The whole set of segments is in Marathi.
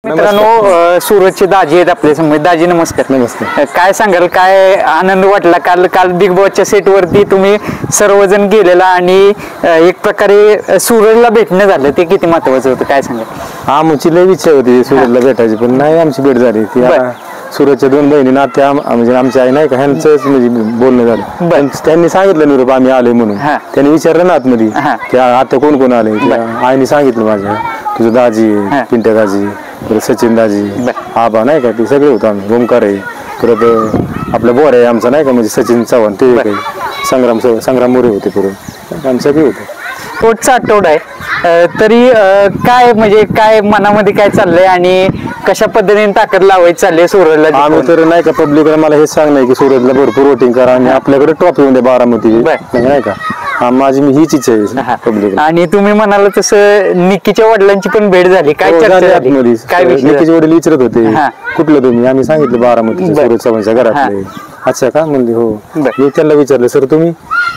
मित्रांनो सूरजचे दाजी आहेत आपल्या समोर. दाजी नमस्कार. नमस्कार. काय सांगाल, काय आनंद वाटला काल बिग बॉसच्या सेट वरती तुम्ही सर्वजण गेलेला आणि एक प्रकारे सूरजला भेटणं झालं, ते किती महत्वाचं होतं, काय सांगाल? आमची लय इच्छा होती सूरजला भेटायची, पण नाही आमची भेट झाली. ती सूरजच्या दोन बहिणी नात्या म्हणजे आमची आई नाही का ह्यांचंच म्हणजे बोलणं झालं. पण त्यांनी सांगितलं निरोप आम्ही आलोय म्हणून. त्यांनी विचारलं ना आतमध्ये की आता कोण कोण आले. आईने सांगितलं माझ्या तुझं दाजी, पिंट्या दाजी, परत सचिन दाजी, आबा नाही का, ते सगळे होतं आम्ही. ओमकार आहे, परत आपला बोर आहे आमचा नाही का, म्हणजे सचिन चव्हाण ते काही, संग्राम मोरे होते, परत आम्ही सगळे होते. शेवटचा आठवडा आहे तरी काय म्हणजे काय मनामध्ये काय चाललंय आणि कशा पद्धतीने ताकद लावायची चालली सूरजला? आम्ही तर नाही का पब्लिकला मला हेच सांगणार की सूरजला भरपूर वोटिंग करा आणि आपल्याकडे ट्रॉफी येऊन द्या बारामती नाही का. माझी हीच इच्छा आहे पब्लिक. आणि तुम्ही म्हणाला तसं निक्कीच्या वडिलांची पण भेट झाली, काय चर्चा झाली? काय निक्कीचे वडील विचारत होते कुठलं तुम्ही, आम्ही सांगितलं बारामती सूरज चव्हाणच्या घरातले. अच्छा का म्हणले हो. मी त्यांना विचारलं सर तुम्ही,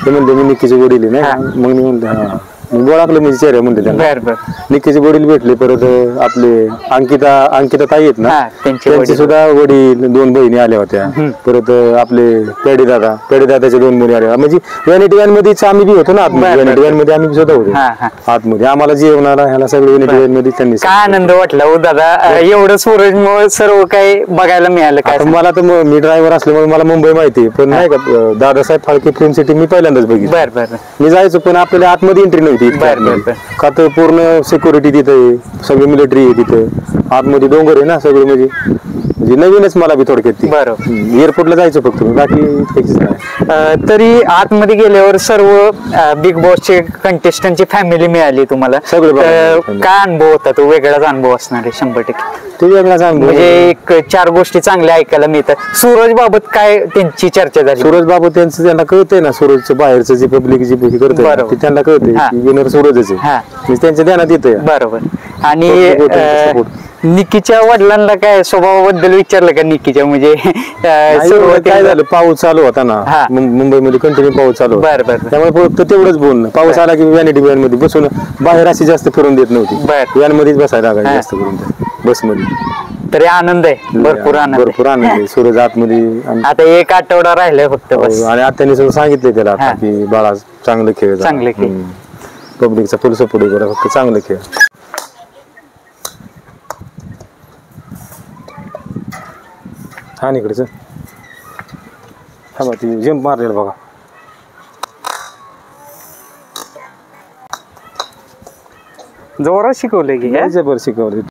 ते म्हणले मी निक्कीचे वडील आहे नाही. मग मी म्हणलं बोळाकलं म्हणजे चेहरा म्हणते त्यांना. निक्कीचे वडील भेटले, परत आपले अंकिता ताई आहेत ना, त्यांचे सुद्धा वडील, दोन बहिणी आल्या होत्या. परत आपले पेडी दादाच्या दोन मुली आल्या. म्हणजे व्हॅनिटी व्हॅन मध्येच आम्ही बी होतो ना, व्हॅनिटी व्हॅन मध्ये आम्ही सुद्धा होतो आतमध्ये. आम्हाला जेवणाला ह्याला सगळे व्हॅनिटी व्हॅन मध्ये त्यांनी. काय आनंद वाटला हो दादा, एवढं सूरजमुळे सर्व काही बघायला मिळालं. काय मला तर मी ड्रायव्हर असल्यामुळे मला मुंबई माहिती, पण नाही का दादासाहेब फाळके फिल्म सिटी मी पहिल्यांदाच बघितलं. मी जायचो पण आपल्याला आतमध्ये एंट्री नव्हती का, तर पूर्ण सिक्युरिटी तिथे, सगळी मिलिटरी आहे तिथे आतमध्ये. डोंगर आहे ना सगळं, म्हणजे नवीनच मला बी थोडक्यात ती. एअरपोर्टला जायचं फक्त, बाकी तरी आतमध्ये गेल्यावर सर्व बिग बॉसचे कंटेस्टंटची फॅमिली मिळाली तुम्हाला सगळं. काय अनुभव होता तो? वेगळाच अनुभव असणार आहे 100%. ते वेगळाच अनुभव म्हणजे एक 4 गोष्टी चांगल्या ऐकायला मिळतात. सूरज बाबत काय त्यांची चर्चा झाली? सूरज बाबत त्यांना कळतंय ना, सूरजचं बाहेरचं जे पब्लिक जी करते त्यांना कळतंय विनर सूरजच आहे, त्यांच्या ध्यानात येतंय. बरोबर. आणि निक्कीच्या वडिलांना काय स्वभावाबद्दल विचारलं का निक्कीच्या? म्हणजे काय झालं, पाऊस चालू होता ना मुंबईमध्ये, कंटिन्यू पाऊस चालू होता, त्यामुळे फक्त तेवढंच बोलणं. पाऊस आला की व्हॅनिटी व्हॅन मध्ये बसून, बाहेर अशी जास्त फिरून देत नव्हती, व्हॅन मध्येच बसायला लागायचं जास्त करून बसमध्ये. तरी आनंद आहे, भरपूर आनंद आहे. सूरज आतमध्ये आता 1 आठवडा राहिलाय फक्त बस. आणि आत्याने सगळं सांगितलंय त्याला की बाळा चांगलं खेळ, पब्लिकचा फुल सपोर्ट करा, फक्त चांगलं खेळ. हा इकडेच हा ती जंप मारलेला बघा. जोरात शिकवलंय की? जबर शिकवलं.